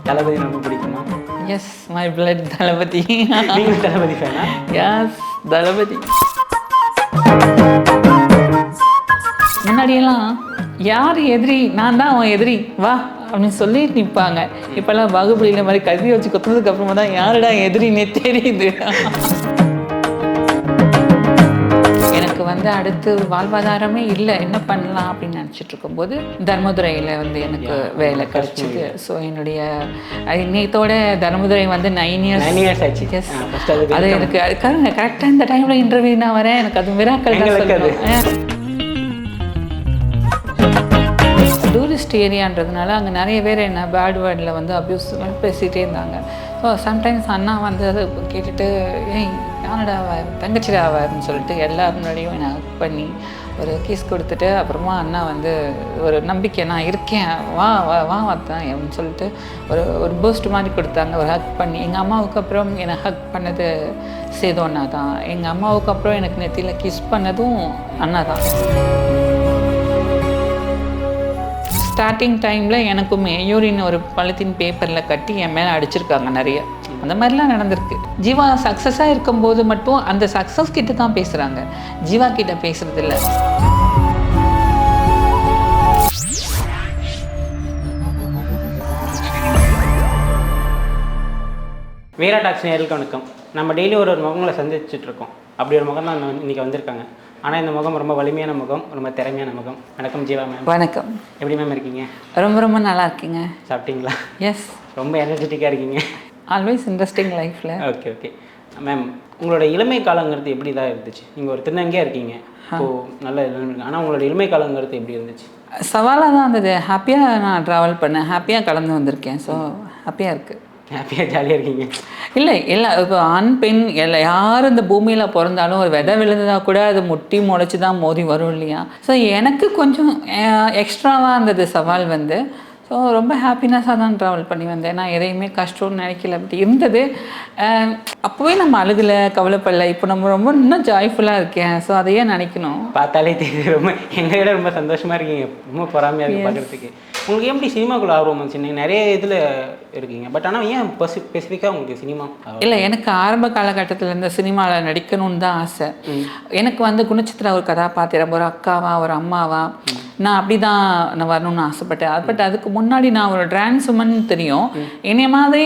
தளபதி ரொம்ப பிடிக்குமா? S, my blood தளபதி. நீங்கள் தளபதி ஃபேனா? எஸ், தளபதி. முன்னாடியெல்லாம் யார் எதிரி, நான் தான் அவன் எதிரி வா அப்படின்னு சொல்லி நிற்பாங்க. இப்போல்லாம் பாகுபலியில மாதிரி கல்வி வச்சு கொத்துனதுக்கு அப்புறமா தான் யாருடா எதிரின்னே தெரியுது. எனக்கு வந்து அடுத்து வாழ்வாதாரமே இல்லை, என்ன பண்ணலாம் அப்படின்னு நினச்சிட்டு இருக்கும்போது தர்மதுரையில் வந்து எனக்கு வேலை கிடச்சிது. ஸோ என்னுடைய இன்னையத்தோட தர்மதுரை வந்து 9 இயர்ஸ் ஆச்சு. எஸ், அது எனக்கு அதுக்காக கரெக்டாக இந்த டைமில் இன்டர்வியூ நான் வரேன். எனக்கு அது மிராக்கள் தான் சொல்லுவேன். டூரிஸ்ட் ஏரியான்றதுனால அங்கே நிறைய பேர் என்ன பேட் வேர்டில் வந்து அப்யூஸ் பேசிகிட்டே இருந்தாங்க. ஸோ சம்டைம்ஸ் அண்ணா வந்து அதை கேட்டுட்டு ஏய் யானடா தங்கச்சிடா அப்படின்னு சொல்லிட்டு எல்லாரும் முன்னாடியும் என்னை ஹக் பண்ணி ஒரு கீஸ் கொடுத்துட்டு அப்புறமா அண்ணா வந்து ஒரு நம்பிக்கை நான் இருக்கேன் வா வா வா வாத்தான் அப்படின்னு சொல்லிட்டு ஒரு பூஸ்ட் மாதிரி கொடுத்தாங்க. ஒரு ஹக் பண்ணி எங்கள் அம்மாவுக்கு அப்புறம் என்னை ஹக் பண்ணது சேது அண்ணா தான். எங்கள் அம்மாவுக்கு அப்புறம் எனக்கு நெத்தியில் கிஸ் பண்ணதும் அண்ணா தான். ஸ்டார்டிங் டைமில் எனக்குமே யூரின் ஒரு பாலித்தீன் பேப்பரில் கட்டி என் மேலே அடிச்சிருக்காங்க நிறைய. அந்த மாதிரிலாம் நடந்திருக்கு. ஜீவா சக்ஸஸாக இருக்கும்போது மட்டும் அந்த சக்ஸஸ் கிட்ட தான் பேசுகிறாங்க, ஜீவா கிட்ட பேசுறது இல்லை. வீரா டாக்ஸ் நேயர்களுக்கு வணக்கம். நம்ம டெய்லி ஒரு முகங்களை சந்திச்சுட்டு இருக்கோம். அப்படி ஒரு முகம் தான் இன்றைக்கி வந்திருக்காங்க. ஆனால் இந்த முகம் ரொம்ப வலிமையான முகம், ரொம்ப திறமையான முகம். வணக்கம் ஜீவா மேம். வணக்கம். எப்படி மேம் இருக்கீங்க? ரொம்ப ரொம்ப நல்லா இருக்கீங்க. சாப்பிட்டீங்களா? எஸ். ரொம்ப எனர்ஜெட்டிக்காக இருக்கீங்க. ஆல்வேஸ் இன்ட்ரெஸ்டிங் லைஃப்பில். ஓகே ஓகே மேம், உங்களோட இளமை காலங்கிறது எப்படி தான் இருந்துச்சு? நீங்கள் ஒரு திருநங்கையாக இருக்கீங்க, இப்போது நல்ல இளமை, ஆனால் உங்களோட இளமை காலங்கிறது எப்படி இருந்துச்சு? சவாலாக தான் இருந்தது. ஹாப்பியாக நான் ட்ராவல் பண்ணேன், ஹாப்பியாக கலந்து வந்திருக்கேன். ஸோ ஹாப்பியாக இருக்குது. ஹாப்பியாக ஜாலியாக இருக்கீங்க? இல்லை இல்லை, இப்போ ஆண் பெண் இல்லை யார் இந்த பூமியில் பிறந்தாலும் ஒரு விதை விழுந்ததாக கூட அது முட்டி முளைச்சி தான் மோதி வரும் இல்லையா? ஸோ எனக்கு கொஞ்சம் எக்ஸ்ட்ராவாக இருந்தது சவால் வந்து. ஸோ ரொம்ப ஹாப்பினஸாக தான் ட்ராவல் பண்ணி வந்தேன். நான் எதையுமே கஷ்டம்னு நினைக்கல, அப்படி இருந்தது. அப்போவே நம்ம அழுகலை, கவலைப்படலை. இப்போ நம்ம ரொம்ப இன்னும் ஜாய்ஃபுல்லாக இருக்கேன். ஸோ அதையே நினைக்கணும். பார்த்தாலே தெரியுது, ரொம்ப எங்களை விட ரொம்ப சந்தோஷமாக இருக்கீங்க, ரொம்ப பொறாமையாக இருக்குது பார்க்குறதுக்கு. உங்களுக்கு எப்படி சினிமாக்குள்ள ஆர்வம் வந்துச்சு? நீங்கள் நிறைய இதில் இருக்கீங்க, பட் ஆனால் ஏன் ஸ்பெசிஃபிக்காக உங்களுக்கு சினிமா? இல்லை, எனக்கு ஆரம்ப காலகட்டத்தில் இருந்த சினிமாவில் நடிக்கணும்னு தான் ஆசை. எனக்கு வந்து குணச்சித்திரா ஒரு கதாபாத்திரம், ஒரு அக்காவா ஒரு அம்மாவா, நான் அப்படி தான் நான் வரணும்னு ஆசைப்பட்டேன். பட் அதுக்கு முன்னாடி நான் ஒரு டிரான்ஸ் உமன் தெரியும், என்னைய மாதிரி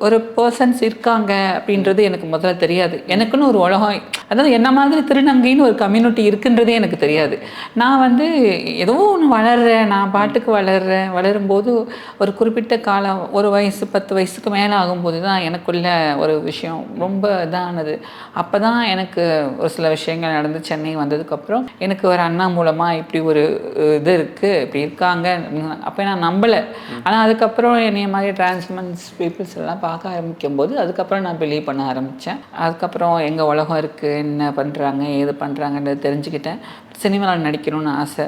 ஒரு பர்சன்ஸ் இருக்காங்க அப்படின்றது எனக்கு முதல்ல தெரியாது. எனக்குன்னு ஒரு உலகம், அதாவது என்ன மாதிரி திருநங்கைன்னு ஒரு கம்யூனிட்டி இருக்குன்றதே எனக்கு தெரியாது. நான் வந்து ஏதோ ஒன்று வளர்றேன், நான் பாட்டுக்கு வளரும்போது ஒரு குறிப்பிட்ட காலம், ஒரு வயசு 10 வயசுக்கு மேலே ஆகும்போது தான் எனக்குள்ள ஒரு விஷயம் ரொம்ப இதானது. அப்போ தான் எனக்கு ஒரு சில விஷயங்கள் நடந்து சென்னை வந்ததுக்கப்புறம் எனக்கு ஒரு அண்ணா மூலமாக இப்படி ஒரு இது இருக்குது, இப்படி இருக்காங்க. அப்போ நான் நம்பலை. ஆனால் அதுக்கப்புறம் என்னைய மாதிரி டிரான்ஸ்மென்ஸ் பீப்புள்ஸ் எல்லாம் பார்க்க ஆரம்பிக்கும் போது அதுக்கப்புறம் நான் பிலீவ் பண்ண ஆரம்பித்தேன். அதுக்கப்புறம் எங்கள் உலகம் இருக்குது, என்ன பண்ணுறாங்க ஏது பண்ணுறாங்கன்றது தெரிஞ்சுக்கிட்டேன். சினிமாவில் நடிக்கணும்னு ஆசை.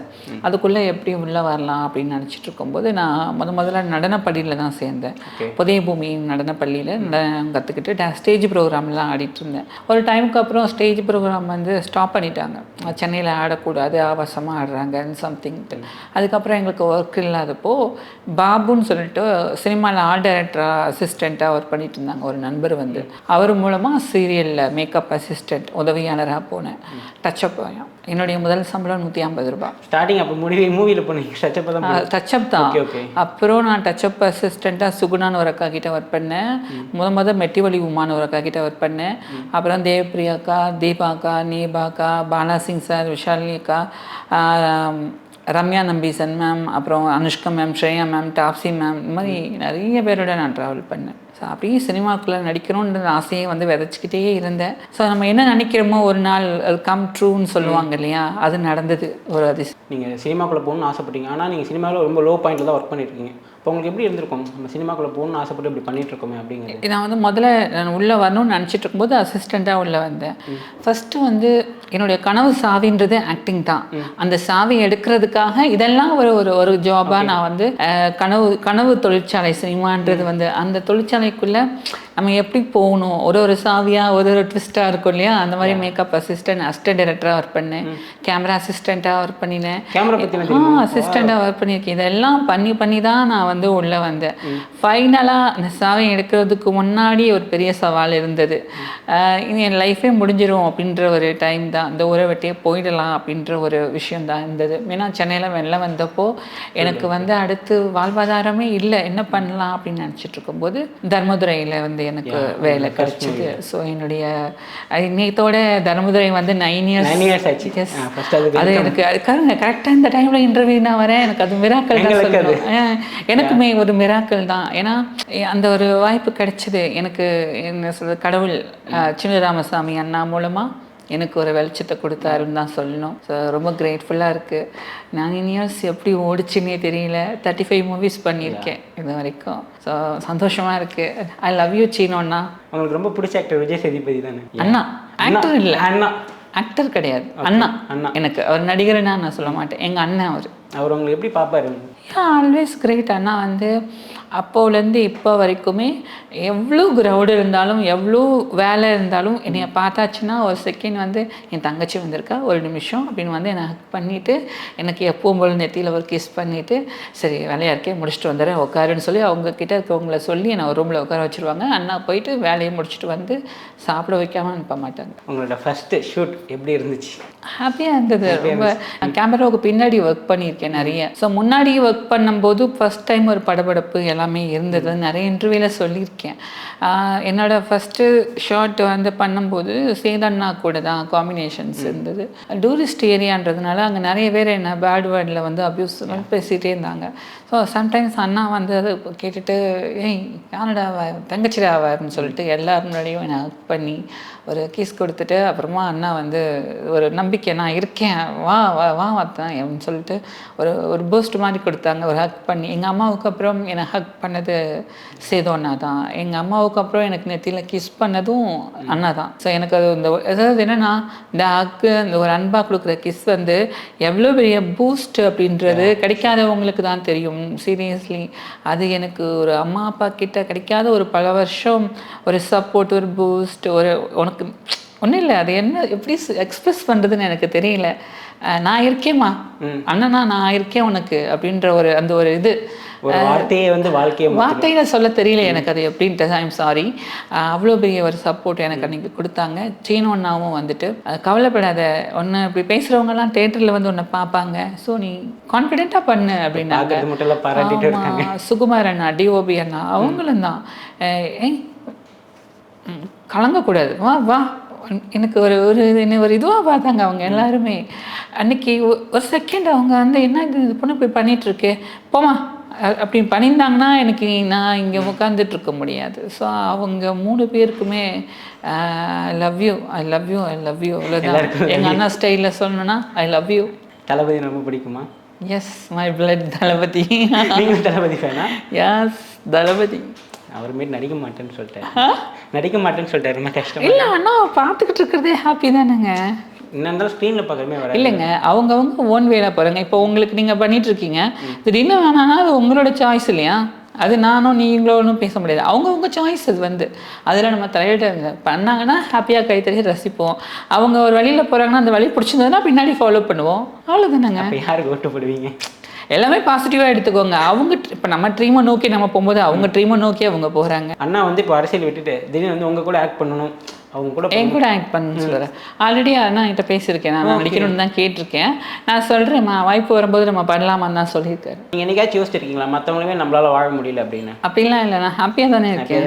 அதுக்குள்ளே எப்படி உள்ளே வரலாம் அப்படின்னு நினச்சிட்டு இருக்கும்போது நான் முதல்ல நடனப்பள்ளியில் தான் சேர்ந்தேன். புதிய பூமி நடனப்பள்ளியில் நடனம் கற்றுக்கிட்டு ஸ்டேஜ் ப்ரோக்ராம்லாம் ஆடிட்டு இருந்தேன். ஒரு டைமுக்கு அப்புறம் ஸ்டேஜ் ப்ரோக்ராம் வந்து ஸ்டாப் பண்ணிட்டாங்க. சென்னையில் ஆடக்கூடாது, ஆபாசமாக ஆடுறாங்க சம்திங்ட்டு. அதுக்கப்புறம் எங்களுக்கு ஒர்க் இல்லாதப்போ பாபுன்னு சொல்லிட்டு சினிமாவில் ஆர்ட் டைரக்டராக அசிஸ்டண்ட்டாக ஒர்க் பண்ணிட்டு இருந்தாங்க ஒரு நண்பர் வந்து. அவர் மூலமாக சீரியலில் மேக்கப் அசிஸ்டண்ட் உதவியாளராக போனேன். டச்சப் என்னுடைய முதல் சம்பளம் 150 ரூபாய். ஸ்டார்டிங் அப்போ மூவியில் போனீங்க? டச்சப் தான். அப்புறம் நான் டச்சப் அசிஸ்டண்ட்டாக சுகுணான்னு ஒரு அக்கா கிட்ட ஒர்க் பண்ணேன். முதல் மெட்டிவலி உமான்னு ஒரு அக்கா கிட்ட ஒர்க் பண்ணேன். அப்புறம் தேவப்பிரியாக்கா, தீபாக்கா, நீபாக்கா, பாலாசிங் சார், விஷாலினி அக்கா, ரம்யா நம்பீசன் மேம், அப்புறம் Anushka ma'am, Shreya ma'am, Taapsee ma'am, இந்த மாதிரி நிறைய பேரோட நான் ட்ராவல் பண்ணேன். ஸோ அப்படியே சினிமாக்குள்ளே நடிக்கணுன்ற ஆசையை வந்து விதைச்சிக்கிட்டே இருந்தேன். ஸோ நம்ம என்ன நினைக்கிறோமோ ஒரு நாள் கம் ட்ரூன்னு சொல்லுவாங்க இல்லையா, அது நடந்தது. ஒரு அதிசயம். நீங்கள் சினிமாக்குள்ளே போகணுன்னு ஆசைப்பட்டீங்க, ஆனால் நீங்கள் சினிமாவில் ரொம்ப லோ பாயிண்டில் தான் ஒர்க் பண்ணியிருக்கீங்க. இப்போ உங்களுக்கு எப்படி இருந்திருக்கும்? நம்ம சினிமாக்குள்ளே போகணுன்னு ஆசைப்பட்டு இப்படி பண்ணிட்டு இருக்கோமே அப்படிங்கிறது. நான் வந்து முதல்ல நான் உள்ளே வரணும்னு நினச்சிட்டு இருக்கும்போது அசிஸ்டண்ட்டாக உள்ளே வந்தேன். ஃபஸ்ட்டு வந்து என்னுடைய கனவு சாவின்றது ஆக்டிங் தான். அந்த சாவி எடுக்கிறதுக்காக இதெல்லாம் ஒரு ஜாபாக நான் வந்து கனவு தொழிற்சாலை சினிமான்றது வந்து அந்த தொழிற்சாலைக்குள்ளே நம்ம எப்படி போகணும், ஒரு சாவியாக ஒரு ட்விஸ்ட்டாக இருக்கும் இல்லையா, அந்த மாதிரி மேக்கப் அசிஸ்டன்ட் டைரக்டராக ஒர்க் பண்ணேன். கேமரா அசிஸ்டண்ட்டாக ஒர்க் பண்ணினேன். கேமரா பற்றி அசிஸ்டண்ட்டாக ஒர்க் பண்ணியிருக்கேன். இதெல்லாம் பண்ணி தான் நான் வந்து உள்ளே வந்தேன். ஃபைனலாக அந்த சாவை எடுக்கிறதுக்கு முன்னாடி ஒரு பெரிய சவால் இருந்தது. இனி என் லைஃபே முடிஞ்சிடும் அப்படின்ற ஒரு டைம் தான், இந்த ஊரை விட்டே போயிடலாம் அப்படின்ற ஒரு விஷயம் தான் இருந்தது. ஏன்னா சென்னையில் வெள்ளம் வந்தப்போ எனக்கு வந்து அடுத்து வாழ்வாதாரமே இல்லை, என்ன பண்ணலாம் அப்படின்னு நினச்சிட்டு இருக்கும்போது தர்மதுரையில் வந்து எனக்கு வேலை கிடச்சிது. ஸோ என்னுடைய இன்னையத்தோட தர்மதுரை வந்து 9 இயர்ஸ் ஆச்சு. அது எனக்கு கரெக்டாக இந்த டைமில் இன்டர்வியூ நான் வரேன், எனக்கு அது மிராக்கள் தான் சொல்லணும். எனக்குமே ஒரு மிராக்கள் தான். ஏன்னா அந்த ஒரு வாய்ப்பு கிடைச்சிது எனக்கு. என்ன சொல்றது, கடவுள் சின்னராமசாமி அண்ணா மூலமாக எனக்கு ஒரு வெளிச்சத்தை கொடுத்தாருன்னு தான் சொல்லணும். ஸோ ரொம்ப கிரேட்ஃபுல்லாக இருக்குது. 9 இயர்ஸ் எப்படி ஓடிச்சுன்னே தெரியல. 35 மூவிஸ் பண்ணியிருக்கேன் இது வரைக்கும். ஸோ சந்தோஷமாக இருக்குது. ஐ லவ் யூ சீனோண்ணா. உங்களுக்கு ரொம்ப பிடிச்ச ஆக்டர் விஜய் சேதுபதி தானே? அண்ணா ஆக்டர் இல்லை, அண்ணா ஆக்டர் கிடையாது, அண்ணா. அண்ணா எனக்கு அவர் நடிகர்னா நான் சொல்ல மாட்டேன், எங்கள் அண்ணன் அவர். அவர் உங்களுக்கு எப்படி பார்ப்பாரு? Always great. அண்ணா வந்து அப்போலேருந்து இப்போ வரைக்குமே எவ்வளோ க்ரௌடு இருந்தாலும் எவ்வளோ வேலை இருந்தாலும் என்னைய பார்த்தாச்சுன்னா ஒரு செகண்ட் வந்து என் தங்கச்சி வந்திருக்கா, ஒரு நிமிஷம் அப்படின்னு வந்து என்னை ஹக் பண்ணிவிட்டு எனக்கு எப்பவும் போல் நெத்தியில் ஒரு கிஸ் பண்ணிவிட்டு சரி வேலையாக இருக்கே முடிச்சுட்டு வந்துடுறேன் உட்காருன்னு சொல்லி அவங்கக்கிட்ட இருக்கவங்கள சொல்லி என்னை ஒரு ரூமில் உட்கார வச்சுருவாங்க. அண்ணா போயிட்டு வேலையை முடிச்சுட்டு வந்து சாப்பிட வைக்காமல் அனுப்ப மாட்டாங்க. உங்களோட ஃபஸ்ட்டு ஷூட் எப்படி இருந்துச்சு? ஹாப்பியாக இருந்தது. ரொம்ப கேமராவுக்கு பின்னாடி ஒர்க் பண்ணியிருக்கேன் நிறைய. ஸோ முன்னாடி ஒர்க் பண்ணும்போது ஃபஸ்ட் டைம் ஒரு படபடப்பு எல்லாமே இருந்தது. நிறைய இன்டர்வியூவில் சொல்லியிருக்கேன். என்னோடய ஃபஸ்ட்டு ஷார்ட் வந்து பண்ணும்போது சேதண்ணா கூட தான் காம்பினேஷன்ஸ் இருந்தது. டூரிஸ்ட் ஏரியான்றதுனால அங்கே நிறைய பேர் என்ன பேட் வேர்டில் வந்து அப்யூஸ் பேசிகிட்டே இருந்தாங்க. ஸோ சம்டைம்ஸ் அண்ணா வந்து அதை கேட்டுட்டு ஏய் யானடா தங்கச்சிடா அப்படின்னு சொல்லிட்டு எல்லாரும் முன்னாடியும் என்னை ஹக் பண்ணி ஒரு கிஸ் கொடுத்துட்டு அப்புறமா அண்ணா வந்து ஒரு நம்பிக்கை நான் இருக்கேன் வா வா வா வாத்தான் அப்படின்னு சொல்லிட்டு ஒரு பூஸ்ட் மாதிரி கொடுத்தாங்க, ஒரு ஹக் பண்ணி. எங்கள் அம்மாவுக்கு அப்புறம் என்னை ஹக் பண்ணது சேது அண்ணா தான். எங்கள் அம்மாவுக்கு அப்புறம் எனக்கு நெத்தியில் கிஸ் பண்ணதும் அண்ணா தான். ஸோ எனக்கு அது இந்த அதாவது என்னென்னா இந்த ஹக்கு இந்த ஒரு அன்பாக கொடுக்குற கிஸ் வந்து எவ்வளோ பெரிய பூஸ்ட் அப்படின்றது கிடைக்காதவங்களுக்கு தான் தெரியும். சீரியஸ்லி அது எனக்கு ஒரு அம்மா அப்பா கிட்ட கிடைக்காத ஒரு பல வருஷம் ஒரு சப்போர்ட், ஒரு பூஸ்ட், ஒரு உனக்கு ஒன்றும் இல்லை அது என்ன எப்படி எக்ஸ்பிரஸ் பண்ணுறதுன்னு எனக்கு தெரியல. நான் இருக்கேம்மா அண்ணனா, நான் இருக்கேன் உனக்கு அப்படின்ற ஒரு அந்த ஒரு இது வார்த்தையை வந்து வார்த்தையில சொல்ல தெரியல எனக்கு அது எப்படின்ட்டு. I'm sorry. அவ்வளோ பெரிய ஒரு சப்போர்ட் எனக்கு அன்றைக்கி கொடுத்தாங்க. சீனு அண்ணாவும் வந்துட்டு கவலைப்படாத, ஒன்று இப்படி பேசுகிறவங்கலாம் தேட்டரில் வந்து ஒன்று பார்ப்பாங்க, ஸோ நீ கான்ஃபிடென்ட்டாக பண்ணு அப்படின்னாங்க. சுகுமார் அண்ணா, டிஓபி அண்ணா அவங்களும் தான் ஏய் கலங்கக்கூடாது, வா வா எனக்கு ஒரு ஒரு என்ன ஒரு இதுவாக பார்த்தாங்க அவங்க எல்லாருமே. அன்றைக்கி ஒரு செகண்ட் அவங்க வந்து என்ன இது பொண்ணு இப்படி பண்ணிகிட்ருக்கு போமா அப்படி பண்ணியிருந்தாங்கன்னா எனக்கு நான் இங்கே உட்காந்துட்ருக்க முடியாது. ஸோ அவங்க 3 பேருக்குமே ஐ love you I love you I love you அவ்வளோதான். எங்கள் அண்ணா ஸ்டைலில் சொல்லணுன்னா ஐ லவ் யூ. தளபதி ரொம்ப பிடிக்குமா? எஸ், மை பிளட் தளபதி. நீங்கள் தளபதி ஃபேனா? எஸ், தளபதி. அவர் மாரி நடிக்க மாட்டேன்னு சொல்லிட்டாரு. ரொம்ப கஷ்டம் இல்லை அண்ணா பார்த்துக்கிட்டு இருக்கிறதே ஹாப்பி தானேங்க. என்ன ஸ்க்ரீனில் பார்க்குறமே வர இல்லைங்க, அவங்கவுங்க ஓன் வேலை போகிறாங்க. இப்போ உங்களுக்கு நீங்கள் பண்ணிகிட்ருக்கீங்க, திடீர்னு வேணான்னா அது உங்களோட சாய்ஸ் இல்லையா? அது நானும் நீங்களும் பேச முடியாது, அவங்கவுங்க சாய்ஸ். அது வந்து அதில் நம்ம தலையிட பண்ணாங்கன்னா ஹாப்பியாக கைத்தறி ரசிப்போம். அவங்க ஒரு வழியில் போகிறாங்கன்னா அந்த வழி பிடிச்சிருந்ததுன்னா பின்னாடி ஃபாலோ பண்ணுவோம், அவ்வளோதானங்க. யாருக்கு ஓட்டு போடுவீங்க? எல்லாமே பாசிட்டிவாக எடுத்துக்கோங்க. அவங்க இப்போ நம்ம ட்ரீமை நோக்கி நம்ம போகும்போது அவங்க ட்ரீமை நோக்கி அவங்க போகிறாங்க. அண்ணா வந்து இப்போ அரசியல் விட்டுட்டு திடீர்னு வந்து உங்கள் கூட ஆக்ட் பண்ணணும், அவங்க கூட என் கூட ஆக்ட் பண்ணணும்னு சொல்கிறேன். ஆல்ரெடி அண்ணா என்கிட்ட பேசியிருக்கேன், நான் நடிக்கணும்னு தான் கேட்டிருக்கேன். நான் சொல்கிறேன் வாய்ப்பு வரும்போது நம்ம பண்ணலாமான்னு தான் சொல்லியிருக்காரு. நீங்கள் என்னைக்காச்சும் யோசிச்சிருக்கீங்களா மற்றவங்களுமே நம்மளால வாழ முடியல அப்படின்னு? அப்படிலாம் இல்லை, நான் ஹாப்பியாக தானே இருக்கேன்.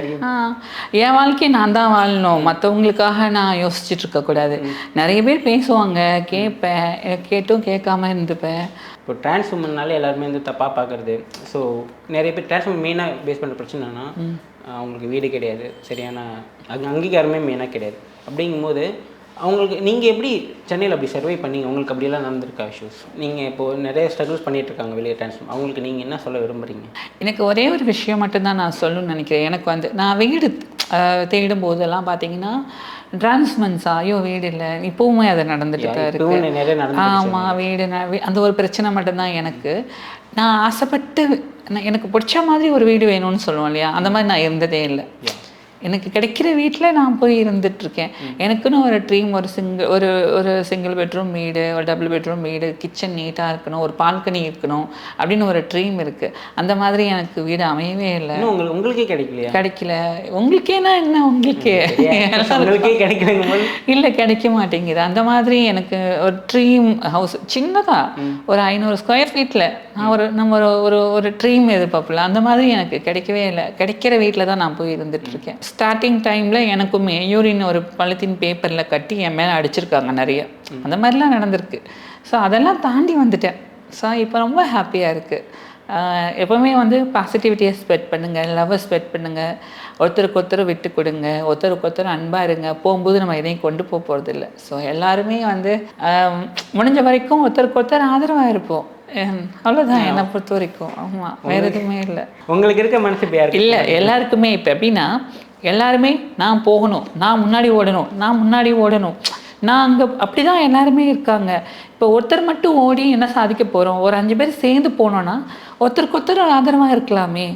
என் வாழ்க்கையை நான் தான் வாழணும், மற்றவங்களுக்காக நான் யோசிச்சுட்டு இருக்கக்கூடாது. நிறைய பேர் பேசுவாங்க, கேட்பேன், கேட்டும் கேட்காம இருந்துப்பேன். இப்போ டிரான்ஸ் உமன்னாலே எல்லாருமே வந்து தப்பாக பார்க்குறது. ஸோ நிறைய பேர் டிரான்ஸ் உமன் மெயினாக பேஸ் பண்ணுற பிரச்சனைனா அவங்களுக்கு வீடு கிடையாது, சரியான அங்கீகாரமே மெயினாக கிடையாது. அப்படிங்கும்போது அவங்களுக்கு நீங்கள் எப்படி சென்னையில் அப்படி சர்வை பண்ணீங்க? உங்களுக்கு அப்படியெல்லாம் நடந்திருக்கா இஷ்யூஸ்? நீங்கள் இப்போது நிறைய ஸ்ட்ரகிள்ஸ் பண்ணிகிட்ருக்காங்க வெளியே டிரான்ஸ்ஃபார்ம், அவங்களுக்கு நீங்கள் என்ன சொல்ல விரும்புகிறீங்க? எனக்கு ஒரே ஒரு விஷயம் மட்டும்தான் நான் சொல்லணும்னு நினைக்கிறேன். எனக்கு வந்து நான் வீடு தேடும் போதெல்லாம் பார்த்தீங்கன்னா டிரான்ஸ்மென்ஸா ஐயோ வீடு இல்லை, இப்போவுமே அது நடந்துட்டு தான் இருக்குது. ஆமாம், வீடு அந்த ஒரு பிரச்சனை மட்டும்தான் எனக்கு. நான் ஆசைப்பட்டு எனக்கு பிடிச்ச மாதிரி ஒரு வீடு வேணும்னு சொல்லுவோம் இல்லையா, அந்த மாதிரி நான் இருந்ததே இல்லை. எனக்கு கிடைக்கிற வீட்டில் நான் போய் இருந்துகிட்ருக்கேன். எனக்குன்னு ஒரு ட்ரீம், ஒரு சிங்கிள் பெட்ரூம் வீடு, ஒரு டபுள் பெட்ரூம் வீடு, கிச்சன் நீட்டாக இருக்கணும், ஒரு பால்கனி இருக்கணும் அப்படின்னு ஒரு ட்ரீம் இருக்குது. அந்த மாதிரி எனக்கு வீடு அமையவே இல்லை. உங்களுக்கே கிடைக்கலையா? கிடைக்கல. உங்களுக்கேனா என்ன? உங்களுக்கே இல்லை, கிடைக்க மாட்டேங்குது. அந்த மாதிரி எனக்கு ஒரு ட்ரீம் ஹவுஸ் சின்னதாக ஒரு 500 ஸ்கொயர் ஃபீட்டில் நம்ம ஒரு ட்ரீம் எதிர்பார்ப்பல, அந்த மாதிரி எனக்கு கிடைக்கவே இல்லை. கிடைக்கிற வீட்டில் தான் நான் போய் இருந்துகிட்ருக்கேன். ஸ்டார்டிங் டைமில் எனக்குமே யூரின் ஒரு பாலித்தீன் பேப்பரில் கட்டி என் மேலே அடிச்சிருக்காங்க நிறைய. அந்த மாதிரிலாம் நடந்திருக்கு. ஸோ அதெல்லாம் தாண்டி வந்துட்டேன். ஸோ இப்போ ரொம்ப ஹாப்பியாக இருக்குது. எப்போவுமே வந்து பாசிட்டிவிட்டியை ஸ்ப்ரெட் பண்ணுங்கள், லவ்வை ஸ்ப்ரெட் பண்ணுங்கள், ஒருத்தருக்கு ஒருத்தர் விட்டு கொடுங்க, ஒருத்தருக்கு ஒருத்தர் அன்பாக இருங்க. போகும்போது நம்ம எதையும் கொண்டு போக போகிறதில்ல. ஸோ எல்லாருமே வந்து முடிஞ்ச வரைக்கும் ஒருத்தருக்கு ஒருத்தர் ஆதரவாக இருப்போம். அவ்வளோதான் என்னை பொறுத்த வரைக்கும். ஆமாம், வேறு எதுவுமே இல்லை. உங்களுக்கு இருக்க மனசு இல்லை, எல்லாருக்குமே இப்போ எப்படின்னா எல்லாருமே நான் போகணும், நான் முன்னாடி ஓடணும், நான் அங்கே அப்படி தான் எல்லாருமே இருக்காங்க. இப்போ ஒருத்தர் மட்டும் ஓடி என்ன சாதிக்க போகிறோம்? ஒரு 5 பேர் சேர்ந்து போனோன்னா ஒருத்தருக்கு ஒருத்தர் ஆதரவாக இருக்கலாமே.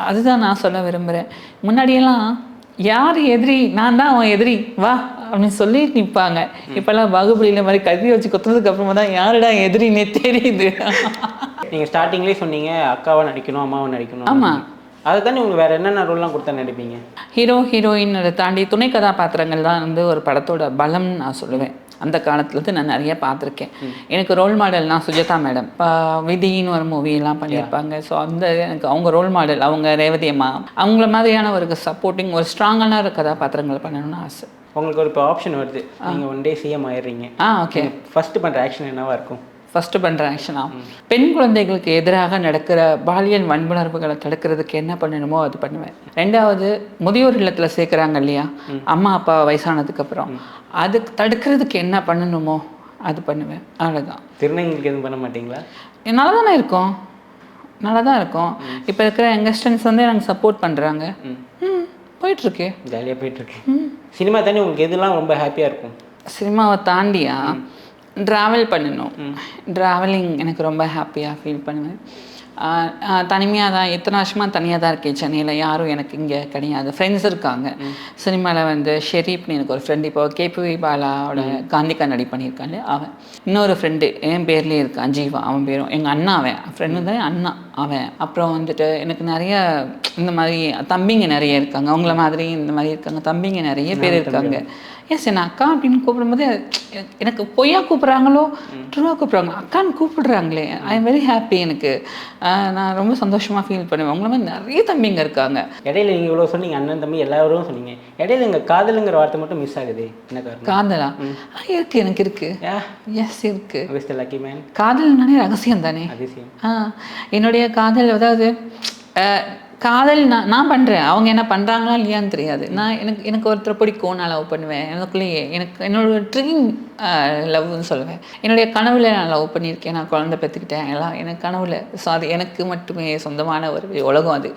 அதுதான் நான் சொல்ல விரும்புகிறேன். முன்னாடியெல்லாம் யார் எதிரி, நான் தான் அவன் எதிரி வா அப்படின்னு சொல்லி நிற்பாங்க. இப்போல்லாம் பாகுபலியில் மாதிரி கத்தி வச்சு கொத்துனதுக்கு அப்புறமா தான் யாருடா எதிரின்னே தெரியுது. நீங்கள் ஸ்டார்டிங்லேயே சொன்னீங்க அக்காவை நடிக்கணும், அம்மாவை நடிக்கணும். ஆமாம், அதை தானே உங்களுக்கு வேறு என்னென்ன ரோல்லாம் கொடுத்தா நடிப்பீங்க? ஹீரோ ஹீரோயின் அதை தாண்டி துணை கதாபாத்திரங்கள் தான் வந்து ஒரு படத்தோட பலம்னு நான் சொல்லுவேன். அந்த காலத்துலேருந்து நான் நிறைய பார்த்துருக்கேன். எனக்கு ரோல் மாடல்னா சுஜாதா மேடம். இப்போ விதின்னு ஒரு மூவியெல்லாம் பண்ணியிருப்பாங்க. ஸோ எனக்கு அவங்க ரோல் மாடல். அவங்க ரேவதி அம்மா, அவங்கள மாதிரியான ஒரு சப்போர்ட்டிங் ஒரு ஸ்ட்ராங்கான ஒரு கதாபாத்திரங்களை பண்ணணும்னு ஆசை. உங்களுக்கு ஒரு இப்போ ஆப்ஷன் வருது, நீங்கள் ஒன் டே சிஎம் ஆயிடுறீங்க. ஓகே. ஃபஸ்ட்டு பண்ணுற ஆக்ஷன் என்னவா இருக்கும்? ஃபஸ்ட்டு பண்ணுற ஆக்ஷனாக பெண் குழந்தைகளுக்கு எதிராக நடக்கிற பாலியல் வன்புணர்வுகளை தடுக்கிறதுக்கு என்ன பண்ணணுமோ அது பண்ணுவேன். 2வது, முதியோர் இல்லத்தில் சேர்க்குறாங்க இல்லையா, அம்மா அப்பா வயசானதுக்கப்புறம், அதுக்கு தடுக்கிறதுக்கு என்ன பண்ணணுமோ அது பண்ணுவேன். அவ்வளோதான். திருநங்கைக்கு எதுவும் பண்ண மாட்டிங்களா? நல்லா தானே இருக்கும், நல்லா தான் இருக்கும். இப்போ இருக்கிற யங்கஸ்டர்ஸ் வந்து எனக்கு சப்போர்ட் பண்ணுறாங்க. போயிட்டுருக்கு, ஜாலியாக போயிட்டுருக்கு. சினிமா தானே உங்களுக்கு எதுலாம் ரொம்ப ஹாப்பியாக இருக்கும்? சினிமாவை தாண்டியா ட்ராவல் பண்ணணும். ட்ராவலிங் எனக்கு ரொம்ப ஹாப்பியாக ஃபீல் பண்ணுவேன். தனிமையாக தான், இத்தனை வருஷமாக தனியாக தான் இருக்கேன் சென்னையில். யாரும் எனக்கு இங்கே கிடையாது. ஃப்ரெண்ட்ஸ் இருக்காங்க சினிமாவில். வந்து ஷெரீப்னு எனக்கு ஒரு ஃப்ரெண்டு, இப்போ கேபி பாலாவோட காந்தி கண்ணாடி பண்ணியிருக்காங்க அவன். இன்னொரு ஃப்ரெண்டு என் பேர்லேயே இருக்கான், ஜீவா அவன் பேரும். எங்கள் அண்ணா, அவன் ஃப்ரெண்டு தான் அண்ணா அவன். அப்புறம் வந்துட்டு எனக்கு நிறைய இந்த மாதிரி தம்பிங்க நிறைய இருக்காங்க. அவங்கள மாதிரி இந்த மாதிரி இருக்காங்க தம்பிங்க நிறைய பேர் இருக்காங்க. எஸ், என்ன அக்கா அப்படின்னு கூப்பிடும்போது எனக்கு பொய்யா கூப்பிட்றாங்களோ ட்ரூவாக கூப்பிட்றாங்களோ, அக்கான்னு கூப்பிடுறாங்களே, ஐ எம் வெரி ஹாப்பி. எனக்கு நான் ரொம்ப சந்தோஷமாக ஃபீல் பண்ணுவேன். உங்களை மாதிரி நிறைய தம்பிங்க இருக்காங்க. இடையில நீங்கள் இவ்வளோ சொன்னீங்க, அண்ணன் தம்பி எல்லாரும் சொன்னீங்க, இடையில எங்கள் காதலுங்கிற வார்த்தை மட்டும் மிஸ் ஆகுது. என்ன காரணம்? காதலா? இருக்கு, எனக்கு இருக்கு. எஸ், இருக்கு. Lucky man. காதல்னாலே ரகசியம் தானே. என்னுடைய காதல், அதாவது காதல் நான் பண்ணுறேன், அவங்க என்ன பண்ணுறாங்களா இல்லையான்னு தெரியாது. எனக்கு ஒருத்தரை பிடிக்கும், நான் லவ் பண்ணுவேன். எனக்குள்ளேயே எனக்கு என்னோட ட்ரீம் லவ்னு சொல்லுவேன். என்னுடைய கனவில் நான் லவ் பண்ணியிருக்கேன், நான் குழந்தை பெற்றுக்கிட்டேன், எல்லாம் எனக்கு கனவில். ஸோ அது எனக்கு மட்டுமே சொந்தமான ஒரு உலகம் அது.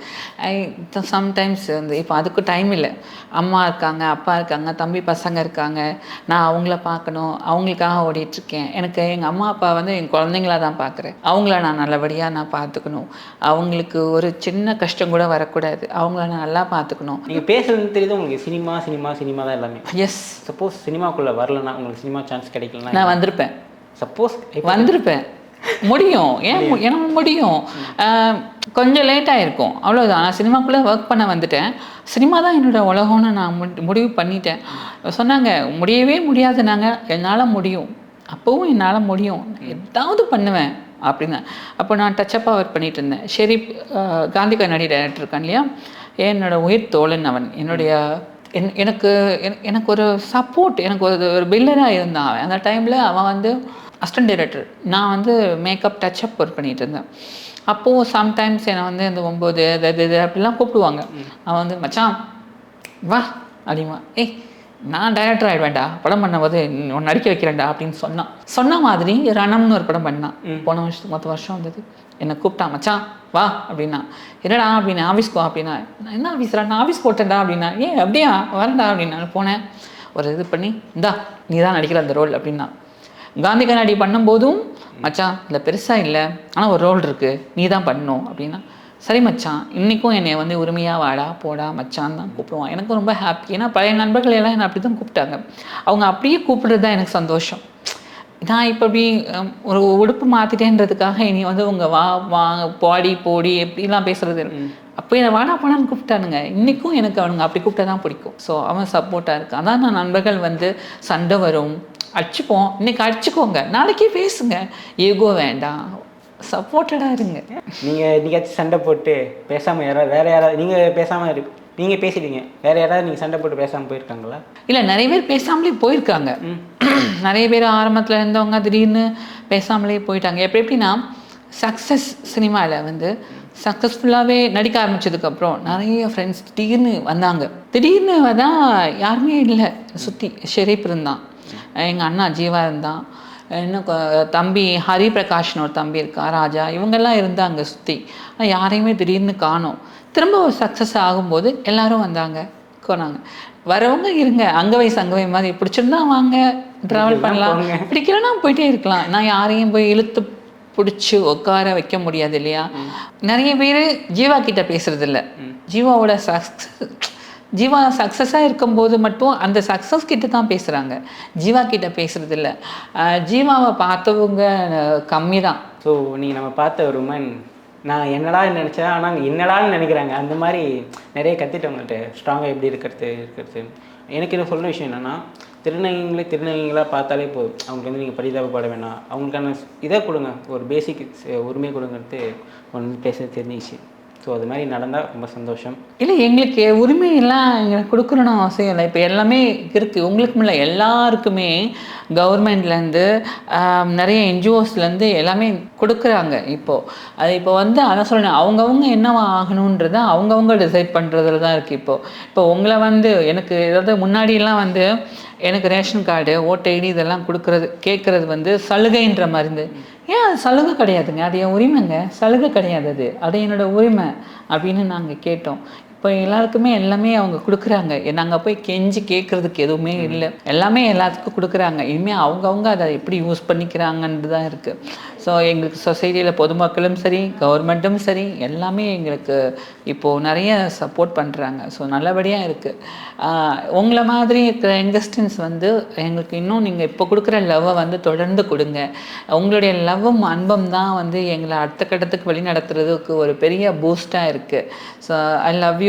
சம்டைம்ஸ் வந்து இப்போ அதுக்கு டைம் இல்லை. அம்மா இருக்காங்க, அப்பா இருக்காங்க, தம்பி பசங்க இருக்காங்க, நான் அவங்கள பார்க்கணும், அவங்களுக்காக ஓடிட்டுருக்கேன். எனக்கு எங்கள் அம்மா அப்பா வந்து என் குழந்தைங்களா தான் பார்க்குறேன். அவங்கள நான் நல்லபடியாக நான் பார்த்துக்கணும். அவங்களுக்கு ஒரு சின்ன கஷ்டம் கூட வரக்கூடாது. அவங்கள நான் நல்லா பார்த்துக்கணும். நீங்கள் பேசுறது தெரியுது உங்களுக்கு சினிமா தான் எல்லாமே. எஸ். சப்போஸ் சினிமாக்குள்ளே வரலன்னா, உங்களுக்கு சினிமா சான்ஸ் கிடைக்கலன்னா நான் வந்திருப்பேன். சப்போஸ் வந்திருப்பேன், முடியும். ஏன்னா முடியும். கொஞ்சம் லேட்டாக இருக்கும், அவ்வளோதான். நான் சினிமாக்குள்ளே ஒர்க் பண்ண வந்துட்டேன். சினிமா தான் என்னோடய உலகம்னு நான் முடிவு பண்ணிட்டேன். சொன்னாங்க முடியவே முடியாது, நாங்கள் என்னால் முடியும், அப்போவும் என்னால் முடியும், ஏதாவது பண்ணுவேன் அப்படின்னு. அப்போ நான் டச்சப்பாக ஒர்க் பண்ணிகிட்டு இருந்தேன். ஷெரீப் காந்தி கண்ணாடி டைரக்டர் இருக்கான் இல்லையா, என்னோட உயிர் தோழன் அவன். எனக்கு ஒரு சப்போர்ட், எனக்கு ஒரு பில்லராக இருந்தான் அவன். அந்த டைமில் அவன் வந்து அசிஸ்டன்ட் டைரக்டர், நான் வந்து மேக்கப் டச்சப் ஒர்க் பண்ணிகிட்டு இருந்தேன். அப்போது சம்டைம்ஸ் என்னை வந்து இந்த 9 இது அப்படிலாம் கூப்பிடுவாங்க. அவன் வந்து மச்சான் வா அப்படிமா, நான் டைரக்டர் ஆகிடுவேன்டா, படம் பண்ணும்போது உன்னை நடிக்க வைக்கிறேன்டா அப்படின்னு சொன்ன மாதிரி ரணம்னு ஒரு படம் பண்ணான். போன வருஷம் வந்தது. என்னை கூப்பிட்டான், மச்சான் வா அப்படின்னா. என்னடா அப்படின்னு, ஆஃபீஸ்க்கு வா அப்படின்னா. நான் என்ன ஆஃபீஸ்ரா, நான் ஆஃபீஸ் போட்டேன்டா அப்படின்னா. அப்படியா, வரேன்டா அப்படின்னு நான் போனேன். ஒரு இது பண்ணி, இந்தா நீ தான் நடிக்கிற அந்த ரோல் அப்படின்னா. காந்தி கண்ணாடி பண்ணும்போதும் மச்சான் இதில் பெருசாக இல்லை, ஆனால் ஒரு ரோல் இருக்குது, நீ தான் பண்ணணும் அப்படின்னா. சரி மச்சான் இன்றைக்கும் என்னை வந்து உரிமையாக வாடா போடா மச்சான் தான் கூப்பிடுவான். எனக்கு ரொம்ப ஹாப்பி. ஏன்னா பழைய நண்பர்கள் எல்லாம் என்னை அப்படி தான் கூப்பிட்டாங்க. அவங்க அப்படியே கூப்பிடுறது தான் எனக்கு சந்தோஷம். நான் இப்போ இப்படி ஒரு உடுப்பு மாற்றிட்டேன்றதுக்காக இனி வந்து உங்க வா வா பாடி போடி எப்படிலாம் பேசுறது அப்போ என்னை வாடா போனான்னு கூப்பிட்டானுங்க. இன்றைக்கும் எனக்கு அவனுங்க அப்படி கூப்பிட்டா தான் பிடிக்கும். ஸோ அவன் சப்போர்ட்டாக இருக்கு. அதான் நான் நண்பர்கள் வந்து சண்டை வரும், அடிச்சுப்போம், இன்னைக்கு அடிச்சுக்கோங்க, நாளைக்கே பேசுங்க, ஈகோ வேண்டாம், சப்போர்ட்டடாக இருங்க. நீங்கள் என்னைக்காச்சும் சண்டை போட்டு பேசாமல் யாராவது வேறு யாராவது நீங்கள் பேசாமல் நீங்கள் பேசிட்டீங்க, வேறு யாராவது நீங்கள் சண்டை போட்டு பேசாமல் போயிருக்காங்களா? இல்லை, நிறைய பேர் பேசாமலே போயிருக்காங்க. நிறைய பேர் ஆரம்பத்தில் இருந்தவங்க திடீர்னு பேசாமலே போயிட்டாங்க. எப்படின்னா சக்ஸஸ் சினிமாவில் வந்து சக்ஸஸ்ஃபுல்லாகவே நடிக்க ஆரம்பித்ததுக்கப்புறம் நிறைய ஃப்ரெண்ட்ஸ் திடீர்னு வந்தாங்க. திடீர்னு தான் யாருமே இல்லை சுற்றி. ஷெரீப் இருந்தான், எங்கள் அண்ணா ஜீவா இருந்தான், இன்னும் தம்பி ஹரிபிரகாஷ்னு ஒரு தம்பி இருக்கா, ராஜா, இவங்கெல்லாம் இருந்தாங்க சுற்றி. ஆனால் யாரையுமே திடீர்னு காணோம். திரும்ப ஒரு சக்ஸஸ் ஆகும்போது எல்லாரும் வந்தாங்க போனாங்க. வரவங்க இருங்க, அங்கே வயசு மாதிரி பிடிச்சிருந்தா வாங்க ட்ராவல் பண்ணலாம், பிடிக்கலன்னா போயிட்டே இருக்கலாம். நான் யாரையும் போய் இழுத்து பிடிச்சி உட்கார வைக்க முடியாது இல்லையா? நிறைய பேர் ஜீவா கிட்ட பேசுறது இல்லை. ஜீவாவோட ஜீவா சக்ஸஸாக இருக்கும்போது மட்டும் அந்த சக்ஸஸ் கிட்ட தான் பேசுகிறாங்க, ஜீவா கிட்ட பேசுறது இல்லை. ஜீவாவை பார்த்தவங்க கம்மி தான். ஸோ நீங்கள் நம்ம பார்த்த ஒரு உமன் நான் என்னடா நினச்சேன், ஆனால் என்னடான்னு நினைக்கிறாங்க. அந்த மாதிரி நிறைய கற்றுட்டவங்கள்ட்ட ஸ்ட்ராங்காக எப்படி இருக்கிறது. எனக்கு என்ன சொல்கிற விஷயம் என்னென்னா, திருநங்கைகளாக பார்த்தாலே போதும். அவங்களுக்கு வந்து நீங்கள் பரிதாபப்பட வேணாம், அவங்களுக்கான இதை கொடுங்க, ஒரு பேசிக் உரிமை கொடுங்கிறது ஒன்று பேச தெரிஞ்சிச்சு. ஸோ அது மாதிரி நடந்தால் ரொம்ப சந்தோஷம். இல்லை, எங்களுக்கு உரிமையெல்லாம் எங்களுக்கு கொடுக்கணும்னு அவசியம் இல்லை. இப்போ எல்லாமே இருக்குது, உங்களுக்கும் இல்லை, எல்லாருக்குமே கவர்மெண்ட்லேருந்து நிறைய என்ஜிஓஸ்லேருந்து எல்லாமே கொடுக்குறாங்க. இப்போது அது இப்போ வந்து அதான் சொல்கிறேன், அவங்கவுங்க என்னவா ஆகணுன்றத அவங்கவுங்க டிசைட் பண்ணுறதுல தான் இருக்குது. இப்போ உங்களை வந்து எனக்கு ஏதாவது முன்னாடியெல்லாம் வந்து எனக்கு ரேஷன் கார்டு, ஓட்டு ஐடி இதெல்லாம் கேட்குறது வந்து சலுகைன்ற மாதிரி இருந்து. ஏன் அது சலுகை கிடையாதுங்க, அது என் உரிமைங்க, சலுகை கிடையாது, அது என்னோட உரிமை அப்படின்னு நாங்கள் கேட்டோம். இப்போ எல்லாருக்குமே எல்லாமே அவங்க கொடுக்குறாங்க. நாங்கள் போய் கெஞ்சி கேட்குறதுக்கு எதுவுமே இல்லை, எல்லாமே எல்லாத்துக்கும் கொடுக்குறாங்க. இனிமேல் அவங்கவுங்க அதை எப்படி யூஸ் பண்ணிக்கிறாங்கன்றது தான் இருக்குது. ஸோ எங்களுக்கு சொசைட்டியில் பொதுமக்களும் சரி, கவர்மெண்ட்டும் சரி, எல்லாமே எங்களுக்கு இப்போது நிறைய சப்போர்ட் பண்ணுறாங்க. ஸோ நல்லபடியாக இருக்குது. உங்களை மாதிரி இருக்கிற யங்கஸ்டர்ஸ் வந்து எங்களுக்கு இன்னும் நீங்கள் இப்போ கொடுக்குற லவ்வை வந்து தொடர்ந்து கொடுங்க. உங்களுடைய லவ்வும் அன்பும் தான் வந்து எங்களை அடுத்த கட்டத்துக்கு வழி நடத்துறதுக்கு ஒரு பெரிய பூஸ்டாக இருக்குது. So I love you.